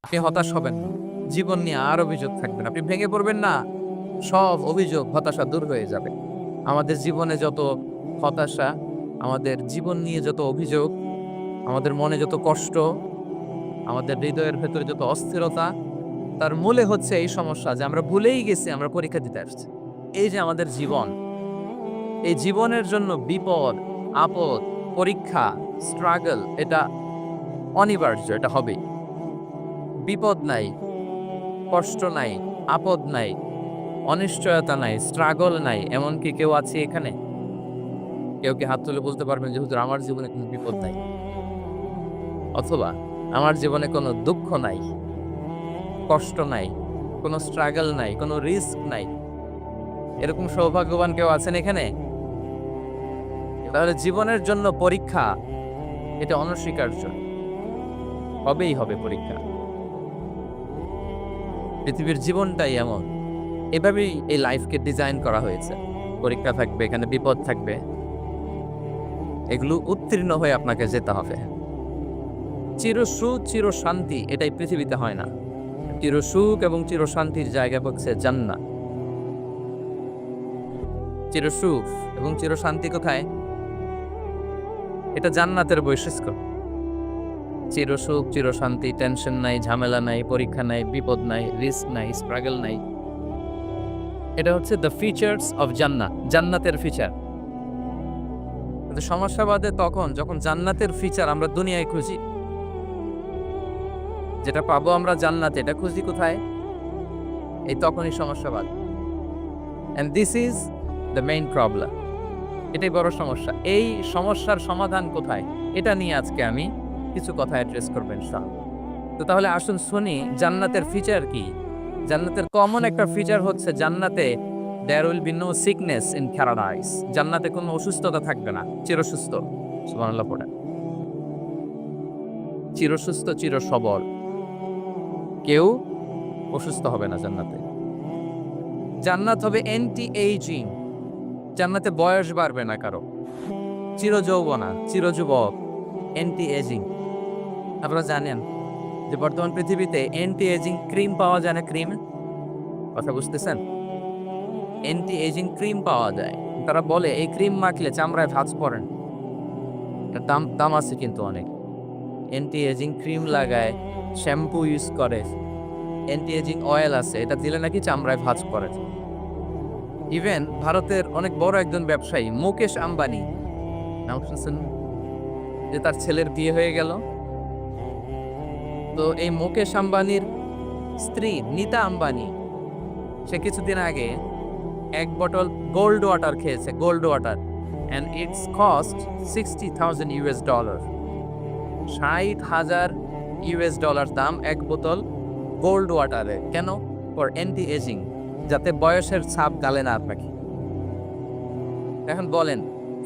আপনি হতাশ হবেন না। জীবন নিয়ে আর অভিযোগ থাকবে না। আপনি ভেঙে পড়বেন না। সব অভিযোগ, হতাশা দূর হয়ে যাবে। আমাদের জীবনে যত হতাশা, আমাদের জীবন নিয়ে যত অভিযোগ, আমাদের মনে যত কষ্ট, আমাদের হৃদয়ের ভেতরে যত অস্থিরতা, তার মূলে হচ্ছে এই সমস্যা যে আমরা ভুলেই গেছি আমরা পরীক্ষা দিতে আসছি। এই যে আমাদের জীবন, এই জীবনের জন্য বিপদ, আপদ, পরীক্ষা, স্ট্রাগল এটা অনিবার্য, এটা হবেই। বিপদ নাই, কষ্ট নাই, আপদ নাই, অনিশ্চয়তা নাই, স্ট্রাগল নাই, এমনকি কেউ আছে এখানে? কেউ কি হাত তুলে বলতে পারবেন যে হুজুর আমার জীবনে কোনো বিপদ নাই? অথবা আমার জীবনে কোনো দুঃখ নাই, কষ্ট নাই, কোনো স্ট্রাগল নাই, কোনো রিস্ক নাই? এরকম সৌভাগ্যবান কেউ আছেন এখানে? তাহলে জীবনের জন্য পরীক্ষা এটা অনস্বীকার্য। হবেই হবে পরীক্ষা। পৃথিবীর জীবনটাই এমন। এভাবেই এই লাইফকে ডিজাইন করা হয়েছে। পরীক্ষা থাকবে, এখানে বিপদ থাকবে। এগুলো উত্তীর্ণ হয়ে আপনাকে যেতে হবে। চিরসুখ, চিরশান্তি এটাই পৃথিবীতে হয় না। চিরসুখ এবং চিরশান্তির জায়গা হচ্ছে জান্নাত। চিরসুখ এবং চিরশান্তি কোথায়? এটা জান্নাতের বৈশিষ্ট্য। চিরসুখ, চিরশান্তি, টেনশন নাই, ঝামেলা নাই, পরীক্ষা নাই, বিপদ নাই, রিস্ক নাই, স্ট্রাগল নাই। এটা হচ্ছে দ্য ফিচার্স অফ জান্নাত, জান্নাতের ফিচার। কিন্তু সমস্যা বাদে তখন যখন জান্নাতের ফিচার আমরা দুনিয়ায় খুঁজি। যেটা পাবো আমরা জান্নাতে, এটা খুঁজি কোথায়? এই তখনই সমস্যা বাধে। And this is the main problem. এটাই বড় সমস্যা। এই সমস্যার সমাধান কোথায়? এটা নিয়ে আজকে আমি কিছু কথা অ্যাড্রেস করবেন ইনশাআল্লাহ। তো তাহলে আসুন শুনি জান্নাতের ফিচার কি। জান্নাতের কমন একটা ফিচার হচ্ছে জান্নাতে there will be no sickness in paradise. জান্নাতে কোনো অসুস্থতা থাকবে না, চিরসুস্থ। সুবহানাল্লাহ পড়েন। চিরসুস্থ, চিরসবল। কেউ অসুস্থ হবে না জান্নাতে। জান্নাত হবে অ্যান্টি এইজিং। জান্নাতে বয়স বাড়বে না কারো। চিরযৌবনা, চিরযুবক, অ্যান্টি এজিং। আপনারা জানেন যে বর্তমান পৃথিবীতে অ্যান্টি এজিং ক্রিম পাওয়া যায় না? ক্রিম, কথা বুঝতেছেন? অ্যান্টি এজিং ক্রিম পাওয়া যায়। তারা বলে এই ক্রিম মাখলে চামড়ায় ভাঁজ পড়ে না। এটার দাম দাম আছে কিন্তু অনেক। অ্যান্টি এজিং ক্রিম লাগায়, শ্যাম্পু ইউজ করে, অ্যান্টি এজিং অয়েল আছে, এটা দিলে নাকি চামড়ায় ভাঁজ পড়ে। ইভেন ভারতের অনেক বড় একজন ব্যবসায়ী মুকেশ আম্বানি, নাম শুনছেন? যে তার ছেলের বিয়ে হয়ে গেল। তো এই মুকেশ আম্বানির স্ত্রী নীতা আম্বানি, সে কিছুদিন আগে এক বটল গোল্ড ওয়াটার খেয়েছে, gold water, and it's cost $60,000। $60,000 দাম এক বোতল গোল্ড ওয়াটারে। কেন? ফর অ্যান্টি এজিং, যাতে বয়সের ছাপ গালে না আপনাকে। এখন বলেন,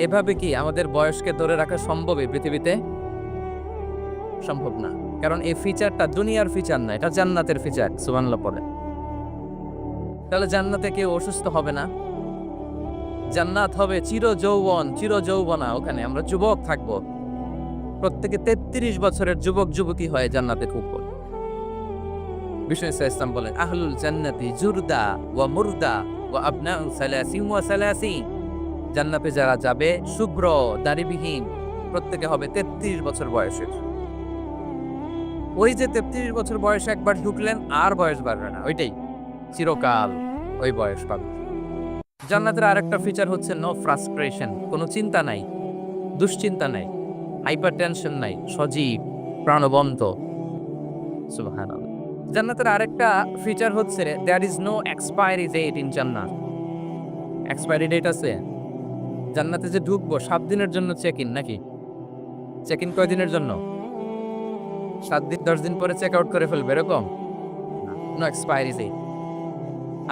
এভাবে কি আমাদের বয়সকে ধরে রাখা সম্ভব এই পৃথিবীতে? সম্ভব না। কারণ এই ফিচারটা দুনিয়ার ফিচার না, এটা জান্নাতের ফিচার। সুবহানাল্লাহ পড়েন। তাহলে জান্নাতে কেউ অসুস্থ হবে না। জান্নাত হবে চির যৌবন, চির যৌবনা। ওখানে আমরা যুবক থাকব। প্রত্যেকে 33 বছরের যুবক যুবতী হয়ে জান্নাতে ঢুকবো। বিষ্ণু ইসলাম বলেন, আহলুল জান্নাতি জুরদা ওয়া মুরদা ওয়া আবনাউ সালাসিন ওয়া সালাসিন। জান্নাতে যারা যাবে শুভ্র, দাড়িবিহীন, প্রত্যেকে হবে 33 বছর বয়সের। ওই যে 33 বছর বয়সে একবার ঢুকলেন আর বয়স বাড়বে না, ওইটাই চিরকাল ওই বয়স পাবে। জান্নাতের আরেকটা ফিচার হচ্ছে নো ফ্রাস্ট্রেশন, কোনো চিন্তা নাই, দুশ্চিন্তা নাই, হাইপার টেনশন নাই, সজীব, প্রাণবন্ত। সুবহানাল্লাহ। জান্নাতের আরেকটা ফিচার হচ্ছে there is no expiry date in Jannat. Expiry date আছে? জান্নাতে যে ঢুকবো 7 দিনের জন্য চেক ইন নাকি? চেক ইন কয় দিনের জন্য? 7 দিন, 10 দিন পরে চেক আউট করে ফেলবে এরকম? No expiry date.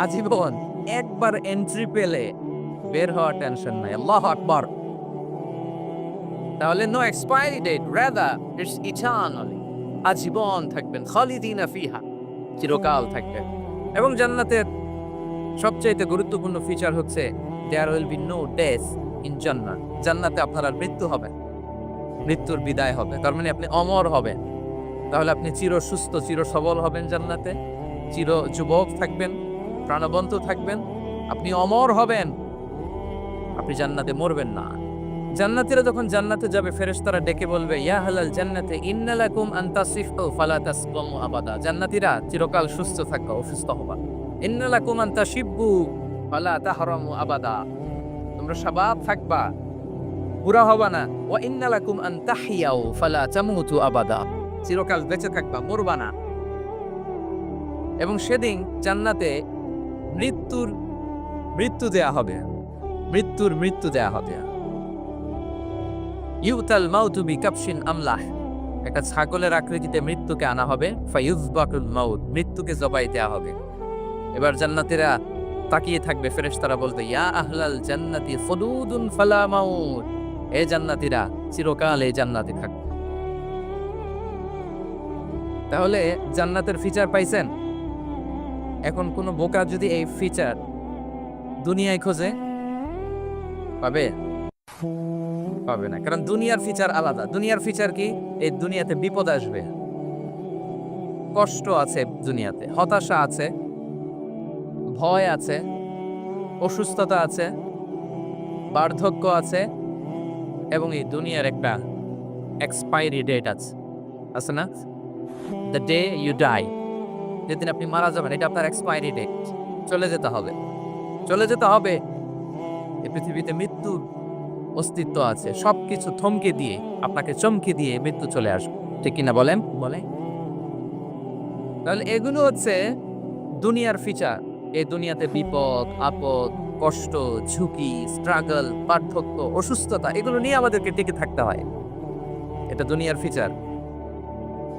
আজীবন একবার এন্ট্রি পেলে বের হওয়া টেনশন নাই। আল্লাহু আকবার। তাহলে no expiry date, rather it's eternally. আজীবন থাকবেন, খালিদিনা ফিহা, চিরকাল থাকবেন। এবং জান্নাতের সবচেয়ে গুরুত্বপূর্ণ ফিচার হচ্ছে there will be no death in Jannat. জান্নাতে আপনার আর মৃত্যু হবে, মৃত্যুর বিদায় হবে। তার মানে আপনি অমর হবেন। তাহলে আপনি চির সুস্থ, চির সবল হবেন জান্নাতে, চির যুবক থাকবেন, প্রাণবন্ত থাকবেন, আপনি অমর হবেন, আপনি জান্নাতে মরবেন না। জান্নাতীরা যখন জান্নাতে যাবে ফেরেশতারা ডেকে বলবে, ইয়া আহলাল জান্নাতে ইন্না লাকুম আন তাসিফু ফালা তাসকামু আবাদা। জান্নাতীরা চিরকাল সুস্থ থাকবা, অসুস্থ হবা। ইন্না লাকুম আন তাশিব্বু ফালা তাহরামু আবাদা। তোমরা শাবাব থাকবা, বুড়া হবা না। ওয়া ইন্না লাকুম আন তাহিয়াউ ফালা তামুতু আবাদা। চিরকাল বেঁচে থাকবা, মরবা না। এবং সেদিন জান্নাতে মৃত্যু দেয়া হবে, মৃত্যু দেয়া হবে। ইউতাল মাউতু বিকাবশিন আমলাহ। একটা ছাগলের আকৃতিতে মৃত্যুকে আনা হবে। ফায়ুযবাকুল মাউত, মৃত্যুকে জবাই দেয়া হবে। এবার জান্নাতীরা তাকিয়ে থাকবে, ফেরেশতারা বলবে, ইয়া আহলাল জান্নাতি খুলুদুন ফালা মাউত। এ জান্নাতীরা চিরকাল এই জান্নাতে থাকবে। তাহলে জান্নাতের ফিচার পাইছেন? এখন কোন বোকা যদি এই ফিচার দুনিয়ায় খোঁজে, পাবে? পাবে না, কারণ দুনিয়ার ফিচার আলাদা। দুনিয়ার ফিচার কি? এই দুনিয়াতে বিপদ আসবে, কষ্ট আছে দুনিয়াতে, হতাশা আছে, ভয় আছে, অসুস্থতা আছে, বার্ধক্য আছে, এবং এই দুনিয়ার একটা এক্সপায়ারি ডেট আছে না? দ্য ডে ইউ ডাই, যেদিন আপনি মারা যাবেন, এটা আপনার এক্সপায়ারি ডেট। চলে যেতে হবে, চলে যেতে হবে। এই পৃথিবীতে মৃত্যুর অস্তিত্ব আছে। সবকিছু থমকে দিয়ে, আপনাকে চমকে দিয়ে মৃত্যু চলে আসবে, ঠিক কিনা বলেন? বলে। তাহলে এগুলো হচ্ছে দুনিয়ার ফিচার। এই দুনিয়াতে বিপদ আপদ, কষ্ট, ঝুঁকি, স্ট্রাগল, পার্থক্য, অসুস্থতা, এগুলো নিয়ে আমাদেরকে টিকে থাকতে হয়। এটা দুনিয়ার ফিচার,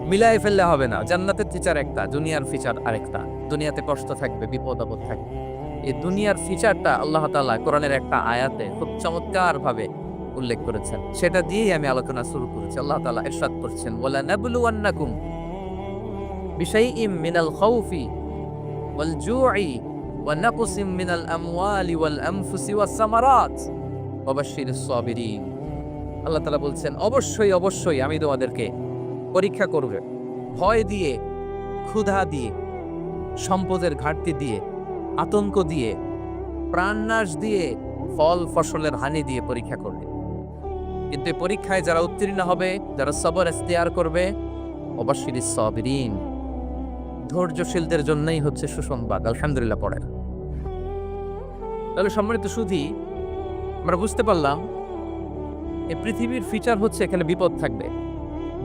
মিলাই ফেললে হবে না। জান্নাতের ফিচার একটা, দুনিয়ার ফিচার আরেকটা। দুনিয়াতে কষ্ট থাকবে, বিপদ আপদ থাকবে। এই দুনিয়ার ফিচারটা আল্লাহ তাআলা কোরআনের একটা আয়াতে খুব চমৎকার ভাবে উল্লেখ করেছেন। সেটা দিয়েই আমি আলোচনা শুরু করেছি। আল্লাহ তাআলা ইরশাদ করছেন, ওয়ালা নাবলুওয়ান্নাকুম বিশাইইম মিনাল খাউফি ওয়াল জু'i ওয়া নাকসিম মিনাল আমওয়ালি ওয়াল আনফুসি ওয়াস সামারাত ওয়া বাশশিরিস সাবিরিন। আল্লাহ তাআলা বলছেন, অবশ্যই আমি তোমাদেরকে পরীক্ষা করব, ভয় দিয়ে, ক্ষুধা দিয়ে, সম্পদের ঘাটতি দিয়ে, আতঙ্ক দিয়ে, প্রাণনাশ দিয়ে, ফল ফসলের হানি দিয়ে পরীক্ষা করবে। কিন্তু এই পরীক্ষায় যারা উত্তীর্ণ হবে, যারা সবর ইখতিয়ার করবে, ওয়াবাশশিরিস সাবিরিন, ধৈর্যশীলদের জন্যই হচ্ছে সুসংবাদ। আলহামদুলিল্লাহ পড়ে। তাহলে সম্মানিত সুধী, আমরা বুঝতে পারলাম এই পৃথিবীর ফিচার হচ্ছে এখানে বিপদ থাকবে,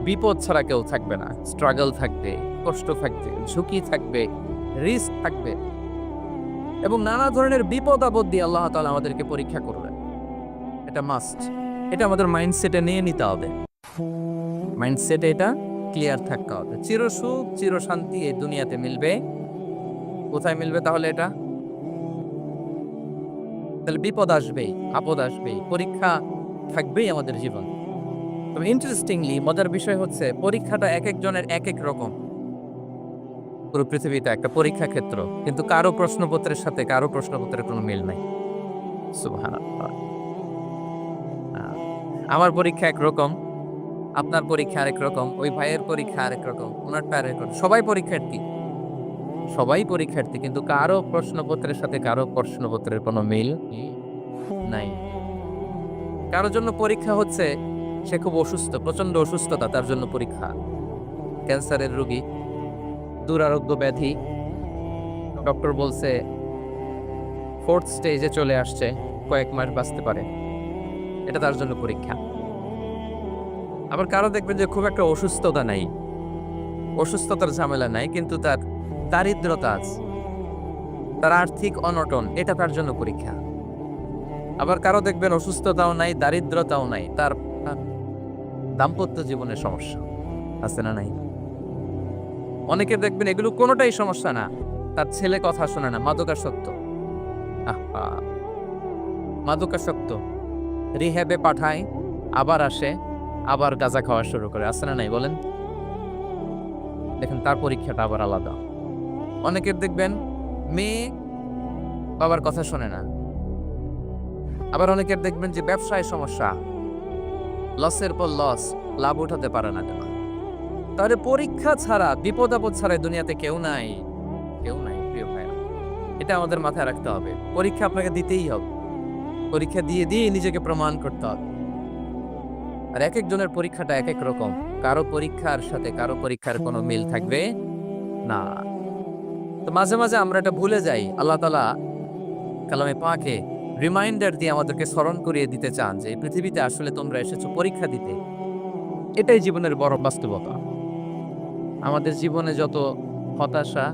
বিপদ ছাড়া কেউ থাকবে না। স্ট্রাগল থাকবে, কষ্ট থাকবে, ঝুঁকি থাকবে, রিস্ক থাকবে, এবং নানা ধরনের বিপদ আপদ দিয়ে আল্লাহ তাআলা আমাদেরকে পরীক্ষা করবেন। এটা মাস্ট, এটা আমাদের মাইন্ডসেটে নিয়ে নিতে হবে। মাইন্ডসেটে এটা ক্লিয়ার থাকতে হবে। চিরসুখ চির শান্তি এই দুনিয়াতে মিলবে, কোথায় মিলবে তাহলে? এটা তাহলে বিপদ আসবেই, আপদ আসবেই, পরীক্ষা থাকবেই আমাদের জীবন। তবে ইন্টারেস্টিংলি মজার বিষয় হচ্ছে, পরীক্ষাটা এক একজনের এক এক রকম। পুরো পৃথিবীটা একটা পরীক্ষা ক্ষেত্র, কিন্তু কারো প্রশ্নপত্রের সাথে কারো প্রশ্নপত্রের কোনো মিল নাই। সুবহানাল্লাহ। আমার পরীক্ষা একরকম, আপনার পরীক্ষা আরেক রকম, ওই ভাইয়ের পরীক্ষা আরেক রকম, ওনারটা আরেক রকম। সবাই পরীক্ষার্থী, কিন্তু কারো প্রশ্নপত্রের সাথে কারো প্রশ্নপত্রের কোনো মিল নাই। কারো জন্য পরীক্ষা হচ্ছে সে খুব অসুস্থ, প্রচন্ড অসুস্থতা, তার জন্য পরীক্ষা। ক্যান্সারের রোগী, দুরারোগ্য ব্যাধি, ডক্টর বলছে 4th স্টেজে চলে আসছে, কয়েক মাস বাঁচতে পারে, এটা তার জন্য পরীক্ষা। আবার কারো দেখবেন যে খুব একটা অসুস্থতা নাই, অসুস্থতার ঝামেলা নাই, কিন্তু তার দারিদ্রতা আছে, তার আর্থিক অনটন, এটা তার জন্য পরীক্ষা। আবার কারো দেখবেন অসুস্থতাও নাই, দারিদ্রতাও নাই, তার দাম্পত্য জীবনের সমস্যা আছে না নাই? অনেকের দেখবেন এগুলো কোনোটাই সমস্যা না, তার ছেলে কথা শোনে না, মাদকাসক্ত, মাদকাসক্ত, রিহ্যাবে পাঠায়, আবার আসে, আবার গাঁজা খাওয়া শুরু করে, আছে না নাই বলেন? দেখেন তার পরীক্ষাটা আবার আলাদা। অনেকের দেখবেন মেয়ে বাবার কথা শোনে না। আবার অনেকের দেখবেন যে ব্যবসায় সমস্যা, লসের পর লস, লাভ উঠাতে পারে না। তাহলে পরীক্ষা ছাড়া, বিপদ আপদ ছাড়া এই দুনিয়াতে কেউ নাই, কেউ নাই প্রিয় ভাইরা। এটা আমাদের মাথায় রাখতে হবে। পরীক্ষা আপনাকে দিতেই হবে, পরীক্ষা দিয়ে দিয়ে নিজেকে প্রমাণ করতে হবে। আর এক একজনের পরীক্ষাটা এক এক রকম, কারো পরীক্ষার সাথে কারো পরীক্ষার কোনো মিল থাকবে না। তো মাঝে মাঝে আমরা এটা ভুলে যাই। আল্লাহ তাআলা কালামে পাকে রিমাইন্ডার দিয়ে আমাদেরকে স্মরণ করিয়ে দিতে চান যে এই পৃথিবীতে আসলে তোমরা এসেছো পরীক্ষা দিতে। এটাই জীবনের বড় বাস্তবতা। আমাদের জীবনে যত হতাশা,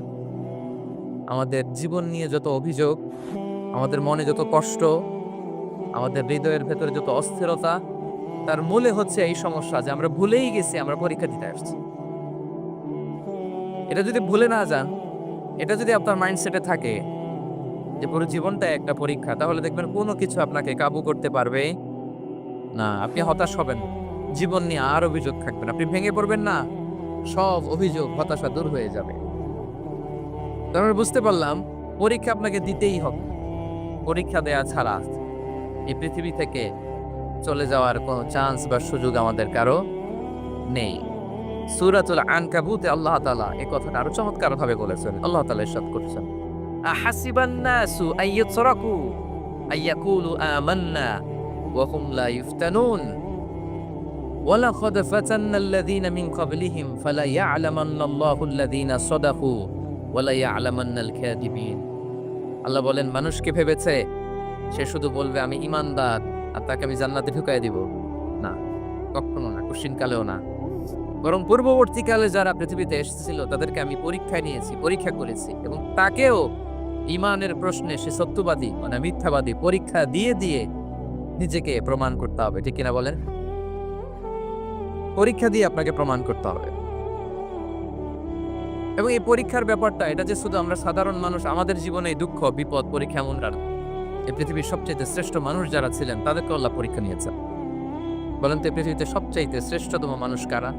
আমাদের জীবন নিয়ে যত অভিযোগ, আমাদের মনে যত কষ্ট, আমাদের হৃদয়ের ভেতরে যত অস্থিরতা, তার মূলে হচ্ছে এই সমস্যা যে আমরা ভুলেই গেছি আমরা পরীক্ষা দিতে আসছি। এটা যদি ভুলে না যান, এটা যদি আপনার মাইন্ডসেটে থাকে যে পুরো জীবনটা একটা পরীক্ষা, তাহলে দেখবেন কোনো কিছু আপনাকে কাবু করতে পারবে না। আপনি হতাশ হবেন, জীবন নিয়ে আর অভিযোগ থাকবেন, আপনি ভেঙে পড়বেন না, সব অভিযোগ হতাশা দূর হয়ে যাবে। তারপরে বুঝতে পারলাম পরীক্ষা আপনাকে দিতেই হবে। পরীক্ষা দেয়া ছাড়া এই পৃথিবী থেকে চলে যাওয়ার কোনো চান্স বা সুযোগ আমাদের কারো নেই। সূরাতুল আনকাবুতে আল্লাহ তাআলা এই কথাটা আরো চমৎকার ভাবে বলেছেন। আল্লাহ তাআলা ইরশাদ করেছেন, আহাসিবান নাসু আইয়াতরাকু আইয়াকুলু আমান্না ওয়া হুম লা ইফতানুন ওয়ালাকাদ ফাতান্নাল্লাযীনা মিন ক্বাবলিহিম ফালা ইয়া'লামান্নাল্লাহুল্লাযীনা সাদাকু ওয়া লা ইয়া'লামান্নাল কাযিবিন। আল্লাহ বলেন, মানুষ কি ভেবেছে সে শুধু বলবে আমি ঈমানদার আর তাকে আমি জান্নাতে ঢুকাই দিব? না, কখনো না, কোশ্চিনকালেও না। বরং পূর্ববর্তীকালে যারা পৃথিবীতে এসেছিল তাদেরকে আমি পরীক্ষায় নিয়েছি, পরীক্ষা করেছি, এবং তাকেও ঈমানের প্রশ্নে সে সত্যবাদী মানে মিথ্যাবাদী পরীক্ষা দিয়ে দিয়ে নিজেকে প্রমাণ করতে হবে। ঠিক কিনা বলেন? পরীক্ষা দিয়ে আপনাকে প্রমাণ করতে হবে। এবং এই পরীক্ষার ব্যাপারটা এটা যে শুধু আমরা সাধারণ মানুষ, আমাদের জীবনে দুঃখ বিপদ পরীক্ষা এমন কারণ এই পৃথিবীর সবচেয়ে শ্রেষ্ঠ মানুষ যারা ছিলেন তাদেরকে আল্লাহ পরীক্ষা নিয়েছেন। বলেন তো এই পৃথিবীতে সবচাইতে শ্রেষ্ঠতম মানুষ কারা?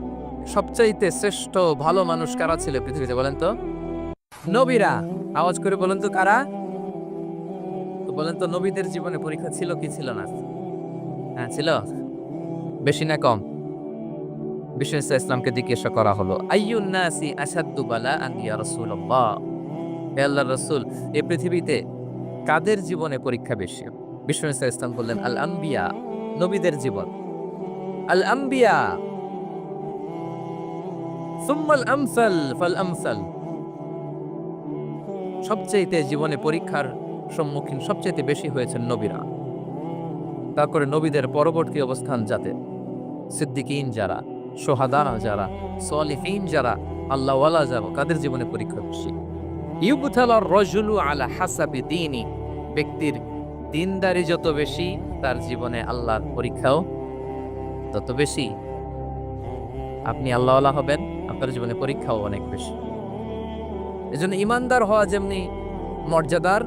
সবচাইতে শ্রেষ্ঠ ভালো মানুষ কারা ছিল পৃথিবীতে? বলেন তো নবীরা। আওয়াজ করে বলেন তো কারা? তো বলেন তো নবীদের জীবনে পরীক্ষা ছিল কি ছিল না? হ্যাঁ ছিল। বেশি না কম? বিষ্ণু ইসলামকে জিজ্ঞাসা করা হলো, আইয়ুন নাসি আসাদ্দু বালাআন ইয়া রাসূলুল্লাহ, হে আল্লাহর রাসূল এই পৃথিবীতে কাদের জীবনে পরীক্ষা বেশি? বিষ্ণু ইসলাম বললেন, আল আম্বিয়া, নবীদের জীবন। আল আম্বিয়া সুম্মাল আমসাল ফাল আমসাল, সবচাইতে জীবনে পরীক্ষার সম্মুখীন সবচাইতে বেশি হয়েছেন নবীরা। তারপরে নবীদের পরবর্তী অবস্থান যাতে সিদ্দিকিন যারা, সোহাদা যারা, সলিহিন যারা, আল্লাহওয়ালা যারা, তাদের জীবনে পরীক্ষা বেশি। ইউবতালার রাজুলু আলা হাসাবি দীনি, ব্যক্তির দিনদারি যত বেশি তার জীবনে আল্লাহর পরীক্ষাও তত বেশি। আপনি আল্লাহওয়ালা হবেন, আপনার জীবনে পরীক্ষাও অনেক বেশি। এজন্য ইমানদার হওয়া যেমনি মর্যাদার,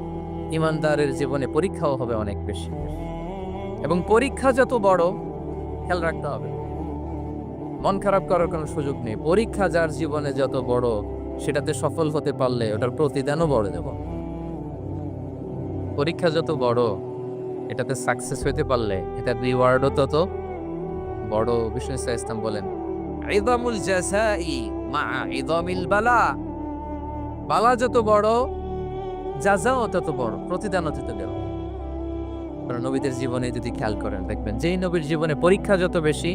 ইমানদারের জীবনে পরীক্ষাও হবে অনেক বেশি। এবং পরীক্ষা যত বড়, খেয়াল রাখতে হবে, মন খারাপ করার কোনো সুযোগ নেই। পরীক্ষা যার জীবনে যত বড়, সেটাতে সফল হতে পারলে ওটার প্রতিদানও বড় দেব। পরীক্ষা যত বড়, এটাতে সাকসেস হতে পারলে এটার রিওয়ার্ডও তত বড়। বিষ্ণু ইসলাম বলেন, ইযামুল জাযাই মা ইযামিল বালা, বালা যত বড় জাযাও তত বড়, প্রতিদানও তত বড়। কারণ নবীদের জীবনে যদি খেয়াল করেন দেখবেন যেই নবীর জীবনে পরীক্ষা যত বেশি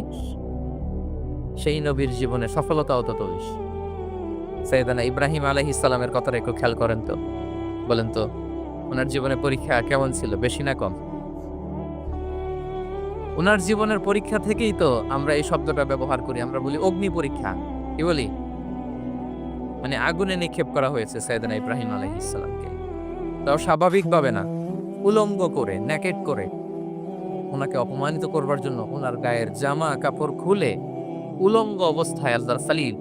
সেই নবীর জীবনে সফলতাও তত বেশি। সাইয়েদানা ইব্রাহিম আলাইহিস সালামের কথাটা একটু খেয়াল করেন তো, বলেন তো ওনার জীবনে পরীক্ষা কেমন ছিল, বেশি না কম? ওনার জীবনের পরীক্ষা থেকেই তো আমরা এই শব্দটা ব্যবহার করি, আমরা বলি অগ্নি পরীক্ষা। কি বলি? মানে আগুনে নিক্ষেপ করা হয়েছে সাইয়েদানা ইব্রাহিম আলাইহিস সালামকে। তাও স্বাভাবিকভাবে না, উলঙ্গ করে, নেকেট করে ওনাকে অপমানিত করবার জন্য ওনার গায়ের জামা কাপড় খুলে উলঙ্গ অবস্থায় আল্লাহর খলিল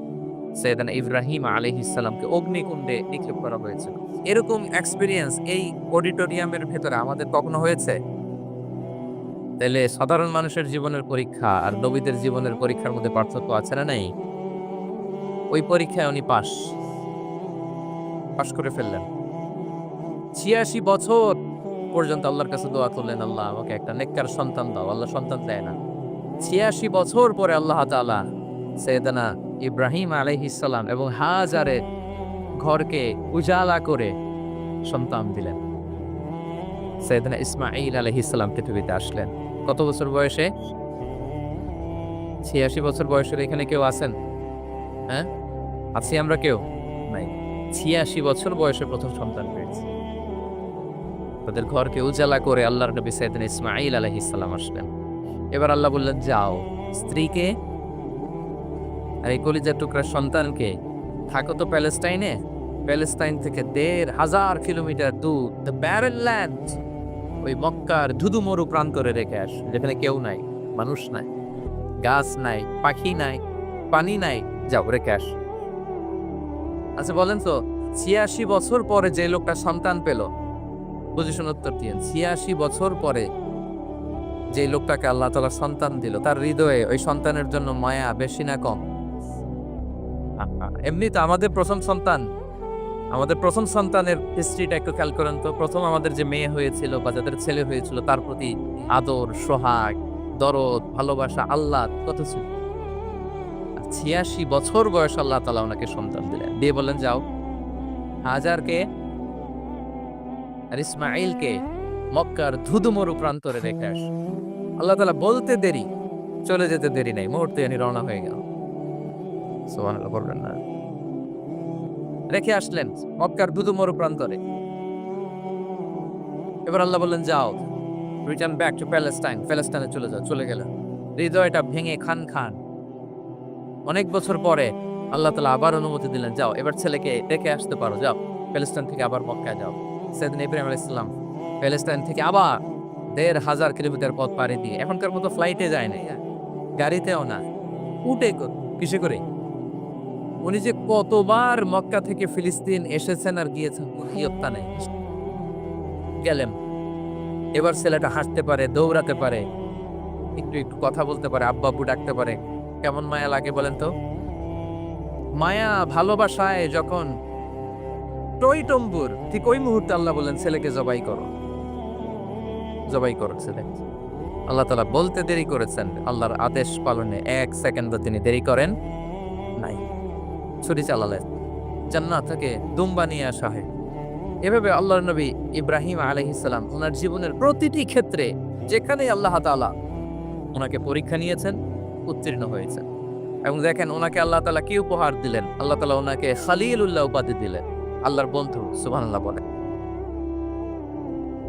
সাইয়েদানা ইব্রাহিম আলাইহিস সালামকে অগ্নিকুণ্ডে নিক্ষেপ করা হয়েছে। এরকম এক্সপেরিয়েন্স এই অডিটোরিয়ামের ভেতরে আমাদের কখনো হয়েছে? তাহলে সাধারণ মানুষের জীবনের পরীক্ষা আর নবীদের জীবনের পরীক্ষার মধ্যে পার্থক্য আছে না নাই? ওই পরীক্ষায় উনি পাশ করে ফেললেন। ৮৬ বছর পর্যন্ত আল্লাহর কাছে দোয়া করলেন, আল্লাহ আমাকে একটা নেককার সন্তান দাও। আল্লাহ সন্তান দেয় না। ৮৬ বছর পরে আল্লাহ তাআলা সাইয়েদানা ইব্রাহিম আলাইহিস সালাম এবং হাজারের ঘরকে উজালা করে সন্তান দিলেন। সাইয়েদনা ইসমাঈল আলাইহিস সালাম পৃথিবীতে আসলেন। কত বছর বয়সে? ৮৬ বছর বয়সের এখানে কেউ আছেন? হ্যাঁ? আছি আমরা কেউ? নাই। ৮৬ বছর বয়সে প্রথম সন্তান পেয়েছে। তাদের ঘরকে উজালা করে আল্লাহর নবী সাইয়েদনা ইসমাঈল আলাইহিস সালাম আসলেন। এবার আল্লাহ বললেন, যাও স্ত্রীকে আর এই কলিজার টুকরার সন্তানকে থাকো তো প্যালেস্টাইনে। প্যালেস্টাইন থেকে ১,৫০০ কিলোমিটার দূর দ্য ব্যারেন ল্যান্ড, ওই মক্কার ধুধু মরু প্রান্তরে রেখে আস, যেখানে কেউ নাই, মানুষ নাই, গাছ নাই, পাখি নাই, পানি নাই, যাও রেখে আস। আচ্ছা বলেন তো, ৮৬ বছর পরে যে লোকটা সন্তান পেল, বুঝেশুন উত্তর দিয়েন, ৮৬ বছর পরে যে লোকটাকে আল্লাহ তাআলা সন্তান দিল, তার হৃদয়ে ওই সন্তানের জন্য মায়া বেশি না কম? এমনি তো আমাদের প্রথম সন্তানের হিস্ট্রিটা একটু খেয়াল করেন তো। প্রথম আমাদের যে মেয়ে হয়েছিল বা যাদের ছেলে হয়েছিল, তার প্রতি আদর, সোহাগ, দরদ, ভালোবাসা, আল্লাহ কত ছিল। ৮৬ বছর বয়স আল্লাহ তাআলা ওনাকে সন্তান দিলেন, দিয়ে বললেন যাও হাজারকে আর ইসমাঈলকে মক্কার ধুধুমরু প্রান্তরে রেখে আস। আল্লাহ তাআলা বলতে দেরি, চলে যেতে দেরি নাই, মুহূর্তে রওনা হয়ে গেল। সুবহানাল্লাহ বলবেন না? রেখে আসলেন মক্কার ধুধুমরু প্রান্তরে। এবার আল্লাহ বললেন, যাও রিটার্ন ব্যাক টু প্যালেস্টাইন, প্যালেস্টাইনে চলে যাও। চলে গেল, হৃদয়টা ভেঙে খান খান। অনেক বছর পরে আল্লাহ তাআলা আবার অনুমতি দিলেন, যাও এবার ছেলেকে রেখে আসতে পারো, যাও প্যালেস্টাইন থেকে আবার মক্কায় যাও। সাইয়েদনা ইব্রাহিম আলাইহিস সালাম প্যালেস্টাইন থেকে আবার ১,৫০০ কিলোমিটার পথ পাড়ি দিয়ে, এখনকার মতো ফ্লাইটে যায় না, গাড়িতেও না, উটে কিসে করে। উনি যে কতবার মক্কা থেকে ফিলিস্তিন এসেছেন আর গিয়েছেন, ইয়ত্তা নেই। গেলেন, এবার ছেলেটা হাঁটতে পারে, দৌড়াতে পারে, একটু একটু কথা বলতে পারে, আব্বা আব্বু ডাকতে পারে। কেমন মায়া লাগে বলেন তো? মায়া ভালোবাসায় যখন টইটম্বুর, ঠিক ওই মুহূর্তে আল্লাহ বলেন ছেলেকে জবাই করো, জবাই করো ছেলে। আল্লাহ তাআলা বলতে দেরি করেছেন, আল্লাহর আদেশ পালনে ১ সেকেন্ডও তিনি দেরি করেন নাই। ছুরি চালালেন, জান্নাত থেকে দুম্বা নিয়ে আসা হয়। এভাবে আল্লাহর নবী ইব্রাহিম আলাইহিস সালাম ওনার জীবনের প্রতিটি ক্ষেত্রে যেখানে আল্লাহ তাআলা ওনাকে পরীক্ষা নিয়েছেন, উত্তীর্ণ হয়েছেন। এবং দেখেন ওনাকে আল্লাহ তাআলা কি উপহার দিলেন, আল্লাহ তাআলা ওনাকে খলিলুল্লাহ উপাধি দিলেন, আল্লাহর বন্ধু। সুবহানাল্লাহ বলে।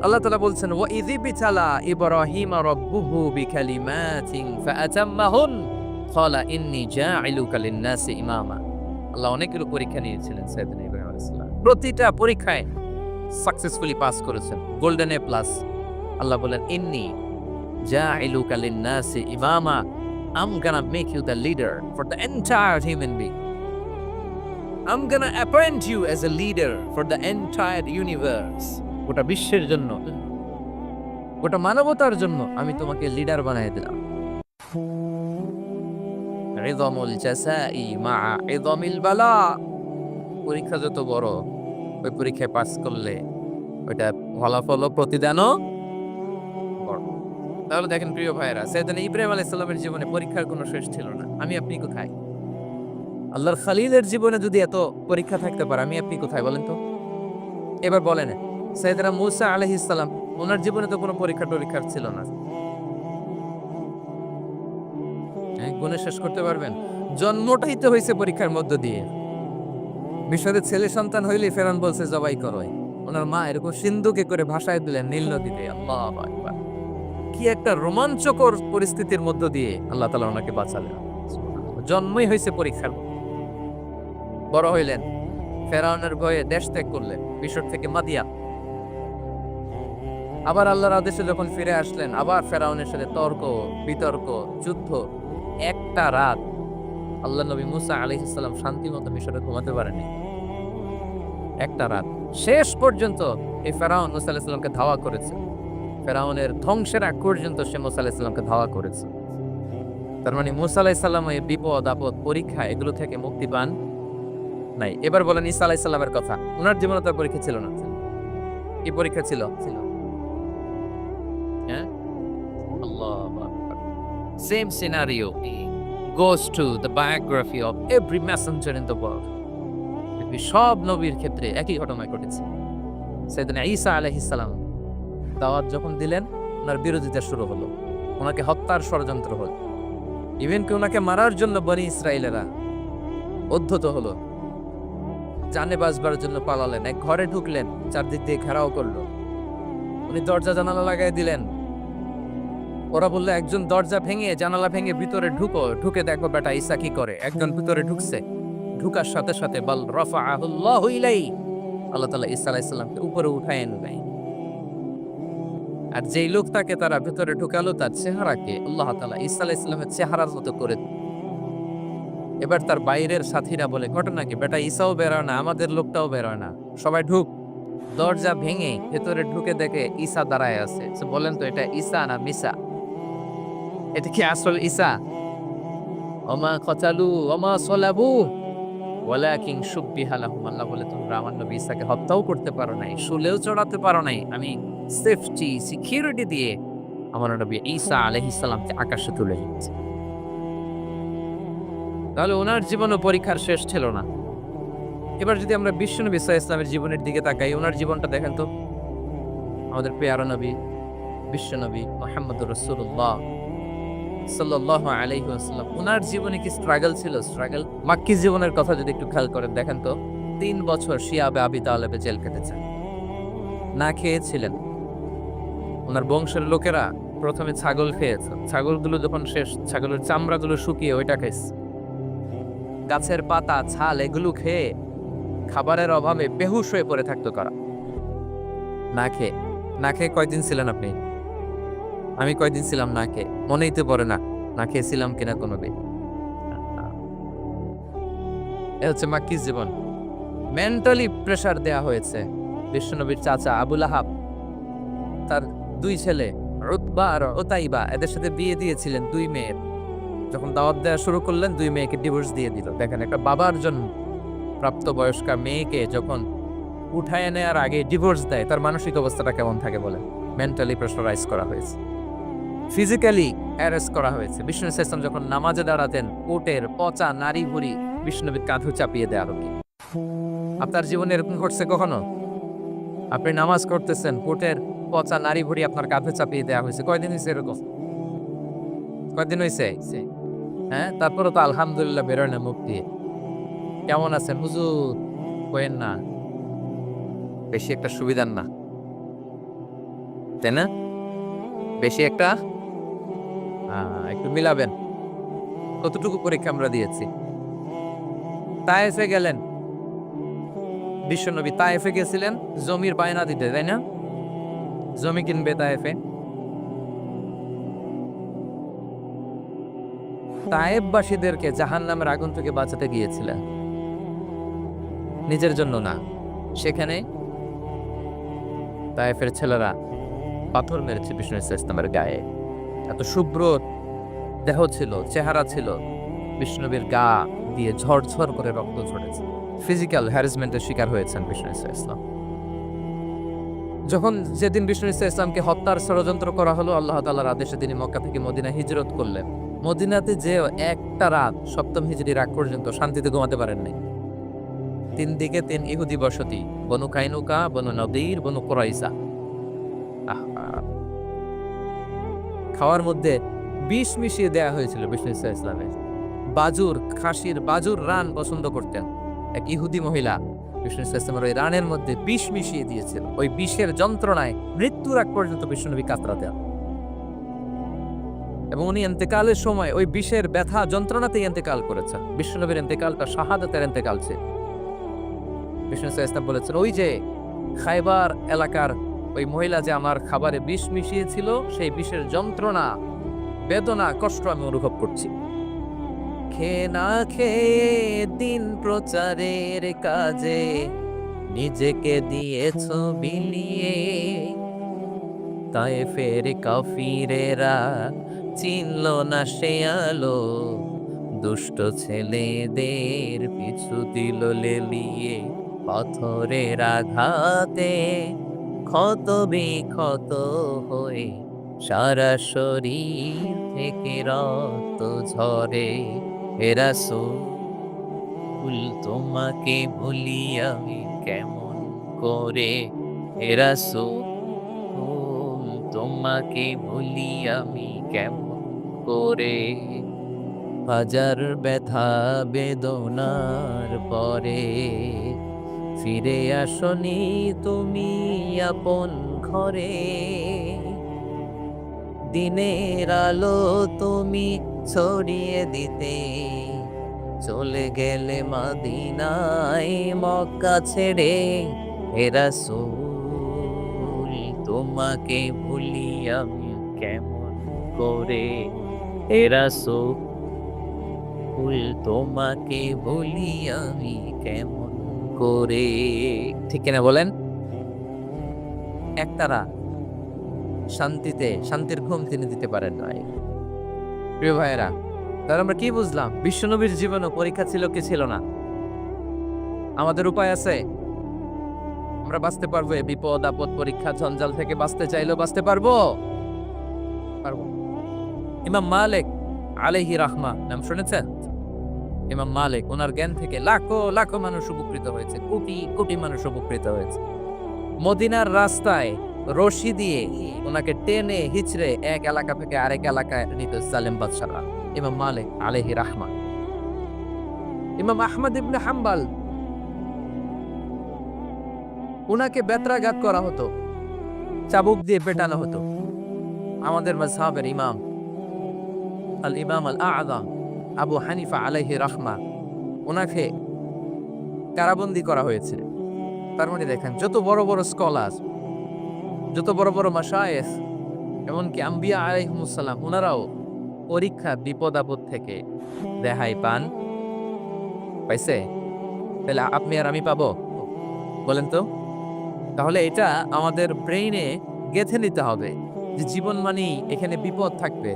আল্লাহ তাআলা বলছেন, ওয়া ইযিবতালা ইব্রাহিমা রাব্বুহু বিকালিমাতিন ফাআতাম্মাহুন ক্বালা ইন্নী জাঈলুকা লিন-নাসি ইমামা। আল্লাহ অনেকগুলো পরীক্ষা নিয়েছিলেন সাইয়েদনা ইব্রাহিম আলাইহিস সালাম, প্রতিটা পরীক্ষায় সাকসেসফুলি পাস করেছেন, গোল্ডেন এ প্লাস। আল্লাহ বলেন, ইন্নী জাঈলুকা লিন-নাসি ইমামা, I'm gonna make you the leader for the entire human being. I'm gonna appoint you as a leader for the entire universe. গোটা বিশ্বের জন্য, গোটা মানবতার জন্য আমি তোমাকে লিডার বানিয়ে দিলাম। ইযমুল জাযাই মা ইযমিল বালা। পরীক্ষা যত বড়, ওই পরীক্ষায় পাস করলে ওইটা ফলাফল ও প্রতিদানও বড়। তাহলে দেখেন প্রিয় ভাইয়েরা, সাইয়েদনা ইব্রাহিম আলাইহিস সালামের জীবনে পরীক্ষার কোনো শেষ ছিল না। আমি আপনি কোথায়? আল্লাহর খলিলের জীবনে যদি এত পরীক্ষা থাকতে পারে, আমি আপনি কোথায় বলেন তো? এবার বলেন, সাইয়েদনা মূসা আলাইহিস সালাম, ওনার জীবনে তো কোনো পরীক্ষার ছিল না। গুণে শেষ করতে পারবেন? জন্মটাই তো হয়েছে পরীক্ষার মধ্য দিয়ে। মিশরের ছেলে সন্তান হইলে ফেরাউন বলছে জবাই করো। ওনার মা এরকম সিন্ধুকে করে ভাসায় দিলেন নীল নদীতে। আল্লাহু আকবার! কি একটা রোমাঞ্চকর পরিস্থিতির মধ্য দিয়ে আল্লাহ তাআলা ওনাকে বাঁচালেন। জন্মই হয়েছে পরীক্ষার। বড় হইলেন, ফেরাউনের ভয়ে দেশ ত্যাগ করলেন, মিশর থেকে মাদিয়ান। আবার আল্লাহর আদেশে যখন ফিরে আসলেন, আবার ফেরাউনের সাথে তর্ক বিতর্ক, যুদ্ধ। একটা রাত আল্লাহ নবী মূসা আলাইহিস সালাম শান্তি মতো মিশরে ঘুমাতে পারেনি। একটা রাত শেষ পর্যন্ত এই ফেরাউন মূসা আলাইহিস সালামকে ধাওয়া করেছে। ফেরাউনের ধ্বংসের আগ পর্যন্ত সে মূসা আলাইহিস সালামকে ধাওয়া করেছে। তার মানে মূসা আলাইহিস সালাম এই বিপদ আপদ পরীক্ষা এগুলো থেকে মুক্তি পান নাই। এবার বলেন ঈসা আলাইহিস সালামের কথা, ওনার জীবনে তো পরীক্ষা ছিল না। কি পরীক্ষা ছিল? হ্যাঁ, আল্লাহু আকবার। Same scenario, goes to the biography of every messenger in the world. সব নবীর ক্ষেত্রে একই ঘটনা ঘটেছে। সাইয়েদনা ঈসা আলাইহিস সালাম দাওয়াত যখন দিলেন, ওনার বিরোধিতা শুরু হলো, ওনাকে হত্যার ষড়যন্ত্র হলো, ইভেন কি ওনাকে মারার জন্য বনি ইসরায়েলেরা উদ্ধত হলো, জানে বাঁচবার জন্য পালালেন, এক ঘরে ঢুকলেন, চারদিক দিয়ে ঘেরাও করলো, উনি দরজা জানালা লাগাই দিলেন। ওরা বললো একজন দরজা ভেঙে জানালা ভেঙে ভিতরে ঢুকে দেখো বেটা ঈসা কি করে। একজন ভিতরে ঢুকছে, ঢুকার সাথে সাথে বল রাফাআহুল্লাহু ইলাইহি, আল্লাহ তাআলা ঈসা আলাইহিস সালামকে উপরে উঠায় নেয়। আর যেই লোকটাকে তারা ভিতরে ঢুকালো তার চেহারাকে আল্লাহ তাআলা ঈসা আলাইহিস সালামের চেহারার মতো করে দিল। এবার তার বাইরের সাথীরা বলে ঘটনা কি, বেটা ঈসাও বেরোয় না, আমাদের লোকটাও বেরোয় না, সবাই ঢুক। দরজা ভেঙে ভেতরে ঢুকে দেখে ঈসা দাঁড়ায় আছে। বলেন তো এটা ঈসা না মিসা? এটা কি আসল ঈসা? ওমা কতালু ওমা সলাবু ওয়ালাকিন শুব্বিহা লাহুম। আল্লাহ বলে তোমরা আমার নবী ঈসাকে হত্যাও করতে পারো নাই, শুলেও চড়াতে পারো নাই, আমি সেফটি সিকিউরিটি দিয়ে আমার নবী ঈসা আলাইহিস সালামকে আকাশে তুলে নিয়েছি। তাহলে ওনার জীবনও পরীক্ষার শেষ ছিল না। এবার যদি আমরা বিশ্বনবী সাল্লাল্লাহু আলাইহি ওয়াসাল্লামের জীবনের দিকে তাকাই, ওনার জীবনটা দেখেন তো। আমাদের প্রিয় নবী বিশ্বনবী মুহাম্মদুর রাসূলুল্লাহ সাল্লাল্লাহু আলাইহি ওয়াসাল্লাম, ওনার জীবনে কি স্ট্রাগল ছিল? স্ট্রাগল মাক্কি জীবনের কথা যদি একটু খেয়াল করেন দেখেন তো, 3 বছর শিয়াবে আবি তালেবে জেল কেটেছেন, না খেয়েছিলেন। ওনার বংশের লোকেরা প্রথমে ছাগল খেয়েছে, ছাগলগুলো যখন শেষ, ছাগলের চামড়াগুলো শুকিয়ে ওইটা খাইছে। গাছের পাতা ছাল এগুলো খেয়ে খাবারের অভাবে বেহুশ হয়ে পড়ে থাকতো কারা। না খেয়ে কয়দিন ছিলেন আপনি? আমি কয়দিন ছিলাম না খেয়ে? মনেই তো পড়ে না, না খেয়েছিলাম কিনা কোনোদিন। এ হচ্ছে মাক্কি জীবন। মেন্টালি প্রেসার দেয়া হয়েছে। বিশ্বনবীর চাচা আবুল আহাব তার 2 ছেলে উতবা আর উতাইবা, এদের সাথে বিয়ে দিয়েছিলেন 2 মেয়ের। যখন দাওয়াত দেওয়া শুরু করলেন 2 মেয়েকে ডিভোর্স দিয়ে দিল। দেখেন একটা বাবার জন্য প্রাপ্তবয়স্কা মেয়েকে যখন উঠায় নেওয়ার আগে ডিভোর্স দেয়, তার মানসিক অবস্থাটা কেমন থাকে বলেন? মেন্টালি প্রেসারাইজ করা হয়েছে, ফিজিক্যালি অ্যারেস্ট করা হয়েছে। বিষ্ণু ইসলাম যখন নামাজে দাঁড়াতেন, কোটের পচা নারী ভুড়ি বিষ্ণুনবীর কাঁধে চাপিয়ে দেওয়া হতো। আপনার জীবনে এরকম ঘটছে কখনো? আপনি নামাজ করতেছেন, কোটের পচা নারী ভুড়ি আপনার কাঁধে চাপিয়ে দেওয়া হয়েছে? কয়দিন হয়েছে এরকম? কয়দিন হয়েছে? হ্যাঁ, তারপরে তো আলহামদুলিল্লাহ বেরোয় না মুখ দিয়ে। কেমন আছেন হুজুর? কইেন না, বেশি একটা সুবিধার না, তাই না? বেশি একটা একটু মিলাবেন। কতটুকু পরীক্ষা আমরা দিয়েছি। তায়েফে গেলেন বিশ্বনবী, তায়েফে গেছিলেন জমির বায়না দিতে, তাই না? জমি কিনবে তায়েফে। তায়েফবাসীদেরকে জাহান্নামের আগুন থেকে বাঁচাতে গিয়েছিলেন, নিজের জন্য না। সেখানে তায়েফের ছেলেরা পাথর মেরেছে বিষ্ণু ইসলামের গায়ে। এত শুভ্র দেহ ছিল, চেহারা ছিল, বিষ্ণুনবীর গা দিয়ে ঝরঝর করে রক্ত ঝরেছে। ফিজিক্যাল হ্যারাসমেন্টের শিকার হয়েছেন বিষ্ণু ইসলাম। যখন যেদিন বিষ্ণু ইসলামকে হত্যার ষড়যন্ত্র করা হলো, আল্লাহ তাআলার আদেশে তিনি মক্কা থেকে মদিনা হিজরত করলেন। মদিনাতে যে একটা রাত, 7ম হিজরির আগ পর্যন্ত শান্তিতে ঘুমাতে পারেন নাই। 3 দিকে 3 ইহুদি বসতি, বনু কাইনুকা, বনু নদীর, বনু কুরাইজা। খাওয়ার মধ্যে বিষ মিশিয়ে দেয়া হয়েছিল বিষ্ণু ইসলামের। বাজুর, খাসির বাজুর রান পছন্দ করতেন। এক ইহুদি মহিলা বিষ্ণু ইসলামের ওই রানের মধ্যে বিষ মিশিয়ে দিয়েছিল। ওই বিষের যন্ত্রণায় মৃত্যুর আগ পর্যন্ত বিষ্ণুনবী কাতরাতেন, এবং উনি ইন্তেকালের সময় ওই বিষের ব্যথা যন্ত্রণাতেই ইন্তেকাল করেছেন। বিষ্ণুনবীর ইন্তেকালটা শাহাদাতের ইন্তেকাল ছিল। বিষ্ণু ইসলাম বলেছেন, ওই যে খায়বার এলাকার ওই মহিলা যে আমার খাবারে বিষ মিশিয়েছিল, সেই বিষের যন্ত্রণা, বেদনা, কষ্ট আমি অনুভব করছি। খেয়ে না খেয়ে দিন প্রচারের কাজে নিজেকে দিয়েছ বিলিয়ে, তায়েফের কাফিরেরা চিনল না সে আলো, দুষ্ট ছেলেদের পিছু দিল লেলিয়ে। পাথরের আঘাতে ক্ষত বিক্ষত হয়ে সারা শরীর থেকে রক্ত ঝরে। হে রাসূল তোমাকে ভুলি আমি কেমন করে, হে রাসূল তোমাকে ভুলি আমি কেমন করে, হাজার ব্যথা বেদনার পরে ফিরে আসনি তুমি আপন ঘরে, দিনের আলো তুমি ছড়িয়ে দিতে চলে গেলে মদিনায় মক্কা ছেড়ে, হে রাসূল তোমাকে ভুলি আমি কেমন করে, হে রাসূল তোমাকে ভুলি আমি কেমন করে। ঠিক কিনা বলেন? একতারা শান্তির ঘুম তিনি দিতে পারেন নাই। প্রিয় ভাইয়েরা, তাহলে আমরা কি বুঝলাম? বিশ্বনবীর জীবনে পরীক্ষা ছিল কি ছিল না? আমাদের উপায় আছে? আমরা বাঁচতে পারবো এই বিপদ আপদ পরীক্ষা জঞ্জাল থেকে? বাঁচতে চাইলেও বাঁচতে পারবো? পারবো। ইমাম মালিক আলাইহি রাহমা নাম শুনেছেন? ইমাম মালিক, ওনার জ্ঞান থেকে লাখো লাখো মানুষ উপকৃত হয়েছে, কোটি কোটি মানুষ উপকৃত হয়েছে। মদিনার রাস্তায় রশি দিয়ে ওনাকে টেনে হিচড়ে এক এলাকা থেকে আরেক এলাকায় নিত জালেম বাদশারা। ইমাম মালিক আলাইহি রাহমা। ইমাম আহমদ ইবনে হাম্বল, ওনাকে বেত্রাঘাত করা হতো, চাবুক দিয়ে পেটানো হতো। আমাদের মাযহাবের ইমাম আল ইমাম আল আযম আবু হানিফা আলাইহি রাহমা, ওনাকে কারাবন্দী করা হয়েছে। তার মানে দেখেন, যত বড় বড় স্কলার, যত বড় বড় মাশায়েখ, এমনকি আম্বিয়া আলাইহিমুস সালাম, ওনারাও পরীক্ষা বিপদ আপদ থেকে রেহাই পাইছে। তাহলে আপনি আর আমি পাবো? বলেন তো। তাহলে এটা আমাদের ব্রেইনে গেঁথে নিতে হবে যে জীবন মানেই এখানে বিপদ থাকবে,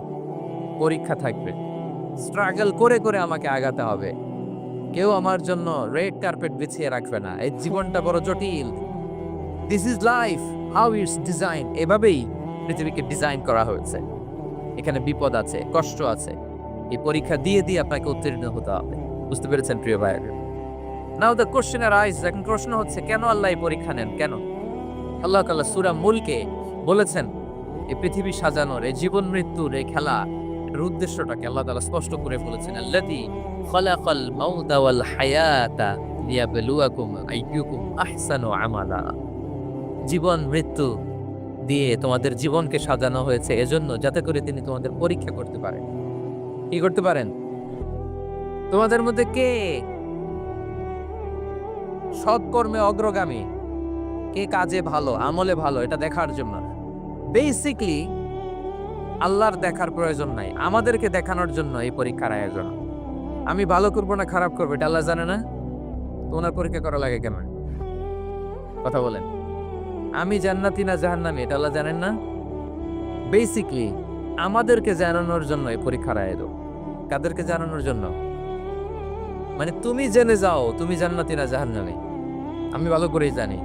পরীক্ষা থাকবে, স্ট্রাগল করে করে আমাকে আগাতে হবে। কেউ আমার জন্য রেড কার্পেট বিছিয়ে রাখবে না। এই জীবনটা বড় জটিল। This is life, how it's design. এভাবেই পৃথিবীকে ডিজাইন করা হয়েছে। এখানে বিপদ আছে, কষ্ট আছে। এই পরীক্ষা দিয়ে দিয়ে আপনাকে উত্তীর্ণ হতে হবে। বুঝতে পেরেছেন প্রিয় ভাইয়েরা? নাও দ্য কোশ্চেন আরাইজ, এখন প্রশ্ন হচ্ছে, কেন আল্লাহ এই পরীক্ষা নেন? কেন? আল্লাহ তাআলা সূরা মুলকে বলেছেন, এই পৃথিবী সাজানোর, এই জীবন মৃত্যুর এই খেলা, এর উদ্দেশ্যটাকে আল্লাহ তাআলা স্পষ্ট করে বলেছেন। আল্লাযী খালাকাল মাউতা ওয়াল হায়াতা লিয়াবলুয়াকুম আইয়ুকুম আহসানু আমালা। জীবন মৃত্যু দিয়ে তোমাদের জীবনকে সাজানো হয়েছে এজন্য, যাতে করে তিনি তোমাদের পরীক্ষা করতে পারেন। কি করতে পারেন? তোমাদের মধ্যে কে সৎকর্মে অগ্রগামী, কে কাজে ভালো, আমলে ভালো, এটা দেখার জন্য। বেসিকলি আল্লাহর দেখার প্রয়োজন নাই, আমাদেরকে দেখানোর জন্য এই পরীক্ষার আয়োজন। আমি ভালো করবো না খারাপ করবো এটা আল্লাহ জানে না? তো ওনার পরীক্ষা করা লাগে কেন? কথা বলেন। আমি জান্নাতি না জাহান্নামী এটা আল্লাহ জানেন না? বেসিকলি আমাদেরকে জানানোর জন্য এই পরীক্ষার আয়োজন। কাদেরকে জানানোর জন্য? মানে তুমি জেনে যাও তুমি জান্নাতি না জাহান্নামী। আমি ভালো করেই জানি